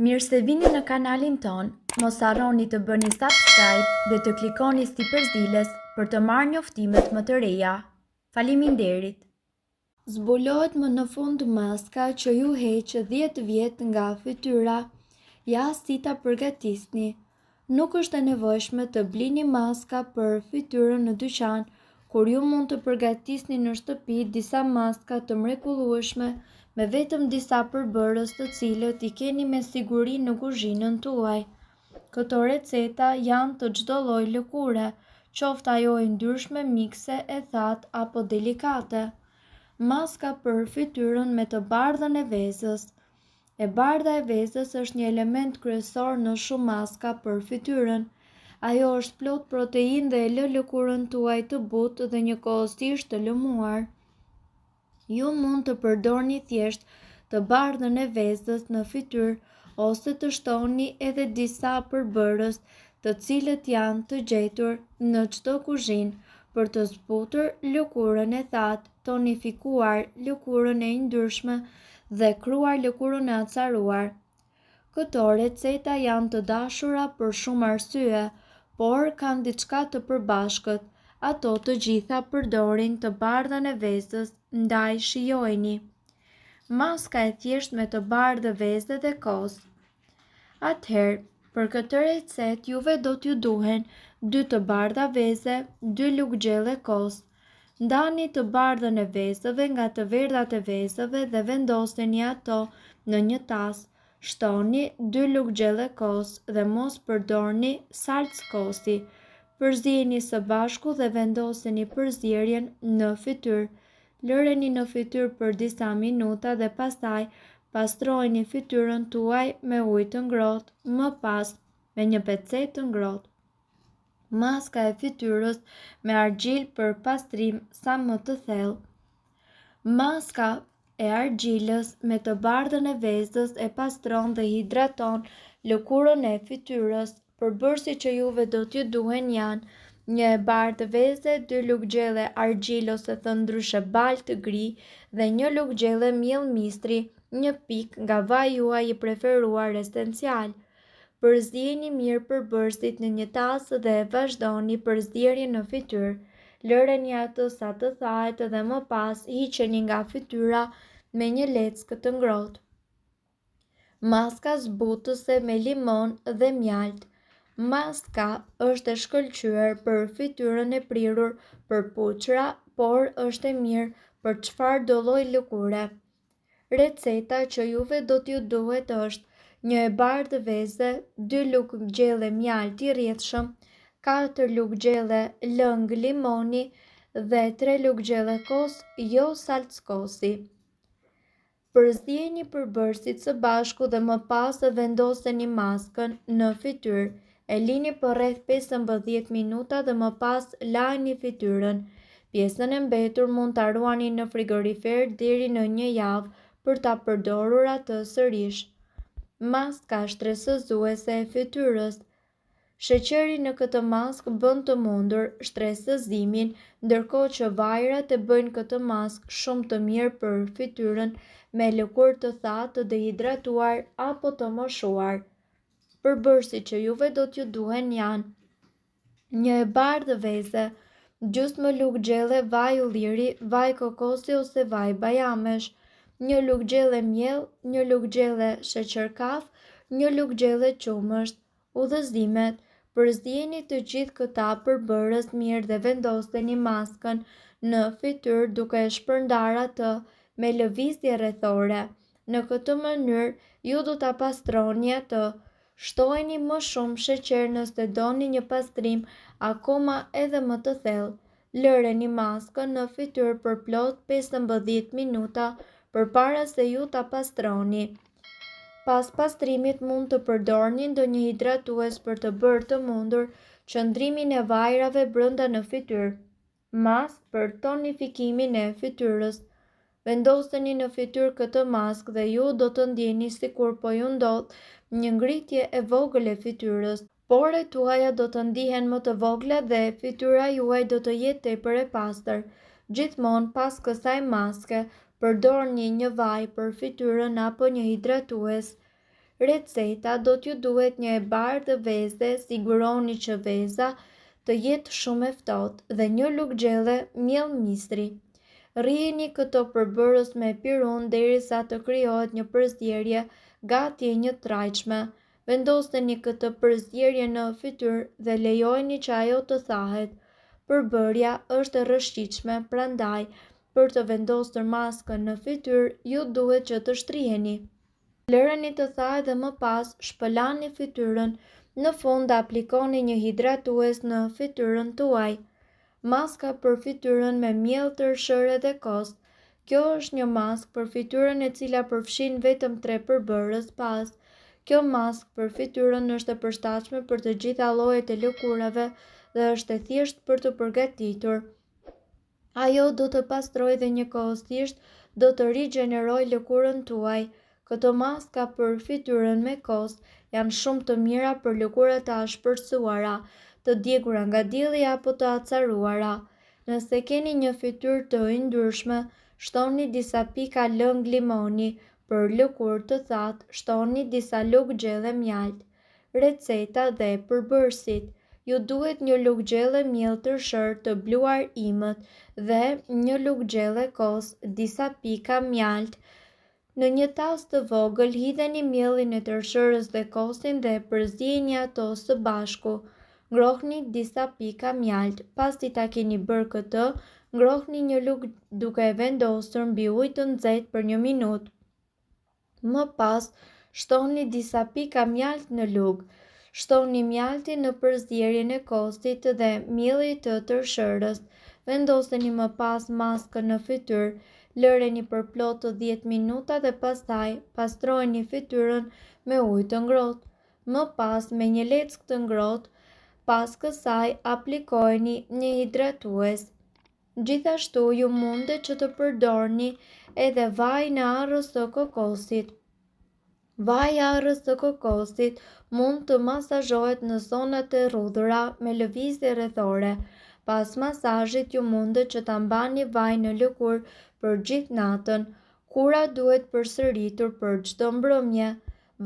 Mirë se vini në kanalin ton, mos harroni të bëni subscribe dhe të klikoni si përzdiles për të marrë njoftimet më të reja. Faleminderit! Zbulohet më në fund maska që ju heqë 10 vjet nga fytyra. Ja si ta përgatisni. Nuk është e nevojshme të blini maska për fytyrën në dyqan, kur ju mund të përgatisni në shtëpi disa maska të mrekullueshme me vetëm disa përbërës të cilët i keni me siguri në kuzhinën tuaj. Këto receta janë të çdo lloj lëkure, qoftë ajo e ndryshme, mikse, e thatë apo delikate. Maska për fytyrën me të bardhën e vezës. E bardha e vezës është një element kryesor në shumë maska për fytyrën. Ajo është plot proteinë dhe e lë lëkurën tuaj të butë dhe njëkohësisht të lëmuar. Ju mund të përdorni thjesht të bardhën e vezës në fytyrë ose të shtoni edhe disa përbërës të cilët janë të gjetur në çdo kuzhinë për të zbutur lëkurën e thatë, tonifikuar lëkurën e ndryshme dhe kryuar lëkurën e acaruar. Këto receta janë të dashura për shumë arsye, por kanë diçka të përbashkët. Ato të gjitha përdorin të bardhën e vezës, ndaj shijojini. Maska e thjesht me të bardhë vezë dhe kos. Atëherë, për këtë recetë juve do t'ju duhen 2 të bardha veze, 2 lugë gjelle kos. Ndani të bardhën e vezëve nga të verdhat e vezëve dhe vendoseni ato në një tas. Shtoni 2 lugë gjelle kos dhe mos përdorni salcë kosi. Përzijeni së bashku dhe vendoseni përzierjen në fytyrë. Lëreni në fytyrë për disa minuta dhe pastaj pastrojeni fytyrën tuaj me ujë të ngrohtë, më pas me një pecetë të ngrohtë. Maska e fytyrës me argjilë për pastrim sa më të thellë. Maska e argjilës me të bardhën e vezës e pastron dhe hidraton lëkurën e fytyrës. Përbërësit që juve do t'ju duhen janë një e bardhë veze, 2 lugë gjelle argjilë ose thënë ndryshe baltë gri dhe 1 lugë gjelle miell mistri, 1 pikë nga vaji juaj i preferuar esencial. Përzijeni mirë përbërësit në një tasë dhe vazhdoni përzierjen në fytyrë. Lëreni atë sa të thahet dhe më pas hiqeni nga fytyra me një leckë të ngrohtë. Maska zbutëse me limon dhe mjalt. Maska është e shkëlqyer për fytyrën e prirur për puçra, por është e mirë për çfarë do lloj lëkure. Receta që juve do t'ju duhet është 1 e bardhë veze, 2 lugë gjelle mjalt i rrjedhshëm, 4 lugë gjelle lëng limoni dhe 3 lugë gjelle kos, jo salcë kosi. Përzijeni përbërësit së bashku dhe më pas vendoseni maskën në fytyrë. E lini për rreth 15 minuta dhe më pas lajni fytyrën. Pjesën e mbetur mund ta ruani në frigorifer deri në 1 javë për ta përdorur atë sërish. Maska shtresëzuese e fytyrës. Sheqeri në këtë maskë bën të mundur shtresëzimin, ndërkohë që vajrat e bëjnë këtë maskë shumë të mirë për fytyrën me lëkurë të thatë, të dehidratuar apo të moshuar. Përbërësit që juve do t'ju duhen janë 1 e bardhë veze, gjysmë lugë gjelle vaj ulliri, vaj kokosi ose vaj bajamesh, 1 lugë gjelle miell, 1 lugë gjelle sheqer kaf, 1 lugë gjelle qumësht. Udhëzimet. Përzijeni të gjithë këta përbërës mirë dhe vendoseni maskën në fytyrë duke e shpërndar atë me lëvizje rrethore. Në këtë mënyrë ju do ta pastroni atë. Shtojeni më shumë sheqer nëse doni një pastrim akoma edhe më të thellë. Lëreni maskën në fytyrë për plot 15 minuta përpara se ju ta pastroni. Pas pastrimit mund të përdorni ndonjë hidratues për të bërë të mundur qëndrimin e vajrave brenda në fytyrë. Maskë për tonifikimin e fytyrës. Vendoseni në fytyrë këtë maskë dhe ju do të ndjeni sikur po ju ndodh një ngritje e vogël e fytyrës. Poret tuaja do të ndihen më të vogla dhe fytyra juaj do të jetë tepër e pastër. Gjithmonë pas kësaj maske, përdorni një vaj për fytyrën apo një hidratues. Receta do t'ju duhet një e bardhë vezë, siguroni që veza të jetë shumë e ftohtë dhe një lugë gjelle miell mistri. Rrijini këto përbërës me pirun derisa të krijohet një përzierje gati e njëtrajtshme. Vendosni këtë përzierje në fytyrë dhe lejojeni që ajo të thahet. Përbërja është e rrëshqitshme, prandaj për të vendosur maskën në fytyrë ju duhet që të shtriheni. Lëreni të thahet dhe më pas shpëlani fytyrën. Në fund aplikoni një hidratues në fytyrën tuaj. Maska për fytyrën me miell tërshëre dhe kost. Kjo është një maskë për fytyrën e cila përfshin vetëm 3 përbërës pas. Kjo maskë për fytyrën është e përshtatshme për të gjitha llojet e lëkurave dhe është e thjeshtë për të përgatitur. Ajo do të pastrojë dhe njëkohësisht do të rigjenerojë lëkurën tuaj. Këto maska për fytyrën me kost janë shumë të mira për lëkurat të ashpërsuara, të djegura nga dielli apo të acaruara. Nëse keni një fytyrë të yndyrshme, shtoni disa pika lëng limoni. Për lëkurë të thatë, shtoni disa lugë gjelle mjalt. Receta dhe përbërësit. Ju duhet një lugë gjelle miell tërshër të bluar imët dhe një lugë gjelle kos, disa pika mjalt. Në një tas të vogël hidheni miellin e tërshërës dhe kosin dhe përzijeni ato së bashku. Ngrohni disa pika mjalt. Pasi ta keni bërë këtë, ngrohni një lugë duke e vendosur mbi ujë të nxehtë për 1 minutë. Më pas, shtoni disa pika mjalt në lugë. Shtoni mjaltin në përzierjen e kosit dhe miellit të tërshërës. Vendoseni më pas maskën në fytyrë. Lëreni për plot të 10 minuta dhe pastaj pastrojeni fytyrën me ujë të ngrohtë. Më pas, me një leckë të ngrohtë, pas kësaj aplikojeni një hidratues. Gjithashtu ju mundet që të përdorni edhe vaj në arrës së kokosit. Vaji i arrës së kokosit mund të masazhohet në zonat e rrudhura me lëvizje rrethore. Pas masazhit ju mundet që ta mbani vajin në lëkurë për gjithë natën. Kura duhet përsëritur për çdo mbrëmje.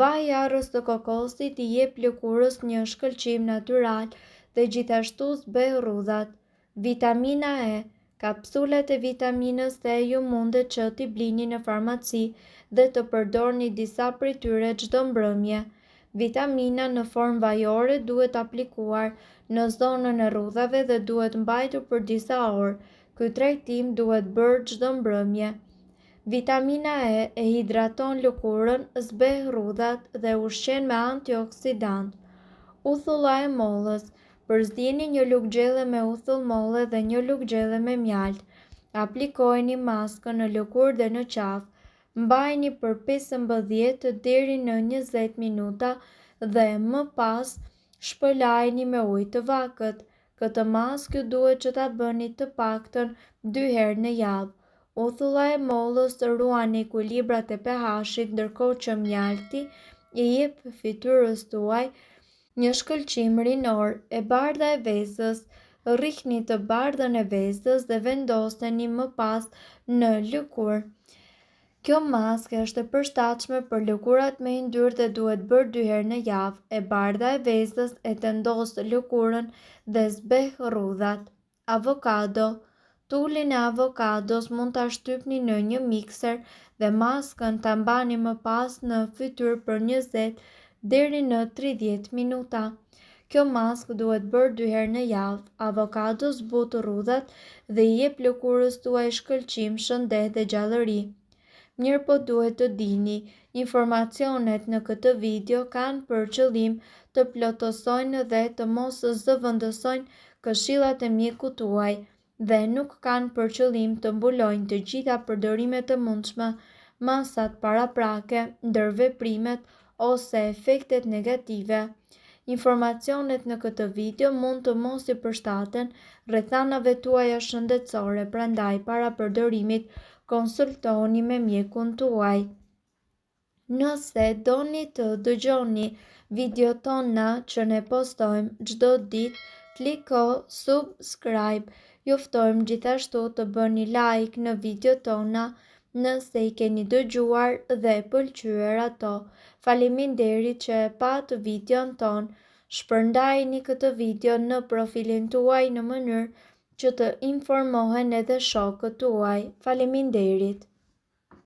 Vaji i arrës së kokosit i jep lëkurës një shkëlqim natyral dhe gjithashtu zbeh rrudhat. Vitamina E. Kapsulat e vitaminës E ju mundet që t'i blini në farmaci dhe të përdorni disa prej tyre çdo mbrëmje. Vitamina në formë vajore duhet aplikuar në zonën e rrudhave dhe duhet mbajtur për disa orë. Ky trajtim duhet bërë çdo mbrëmje. Vitamina E hidraton lëkurën, zbeh rrudhat dhe ushqen me antioksidant. Uthulla e mollës. Përzieni një lugë gjelle me uthull molle dhe një lugë gjelle me mjalt. Aplikojeni maskën në lëkurë dhe në qafë. Mbajini për 15 deri në 20 minuta dhe më pas shpëlajini me ujë të vakët. Këtë maskë ju duhet që ta bëni të paktën 2 herë në javë. Uthulla e mollës ruan ekuilibrat e pH-it ndërkohë që mjalti i jep fytyrës tuaj një shkëlqim rinor. E bardha e vezës. Rrihni të bardhën e vezës dhe vendoseni më pas në lëkurë. Kjo maskë është e përshtatshme për lëkurat me yndyrë dhe duhet bërë 2 herë në javë. E bardha e vezës e tendos lëkurën dhe zbeh rrudhat. Avokado. Tulin e avokados mund ta shtypni në një mikser dhe maskën ta mbani më pas në fytyrë për 20 deri në 30 minuta. Kjo maskë duhet bërë 2 herë në javë. Avokado zbut rrudhat dhe i jep lëkurës tuaj shkëlqim, shëndet dhe gjallëri. Mirë po duhet të dini, informacionet në këtë video kanë për qëllim të plotësojnë dhe të mos zëvendësojnë këshillat e mjekut tuaj dhe nuk kanë për qëllim të mbulojnë të gjitha përdorimet e mundshme, masat paraprake, ndërveprimet ose efektet negative. Informacionet në këtë video mund të mos i përshtaten rrethanave tuaja shëndetësore, prandaj para përdorimit konsultoni me mjekun tuaj. Nëse doni të dëgjoni video tona që ne postojmë çdo ditë, kliko subscribe. Ju ftojmë gjithashtu të bëni like në video tona Nëse i keni dëgjuar dhe pëlqyer ato, faleminderit që e pat videon ton. Shpërndajini këtë video në profilin tuaj në mënyrë që të informohen edhe shokët tuaj. Faleminderit.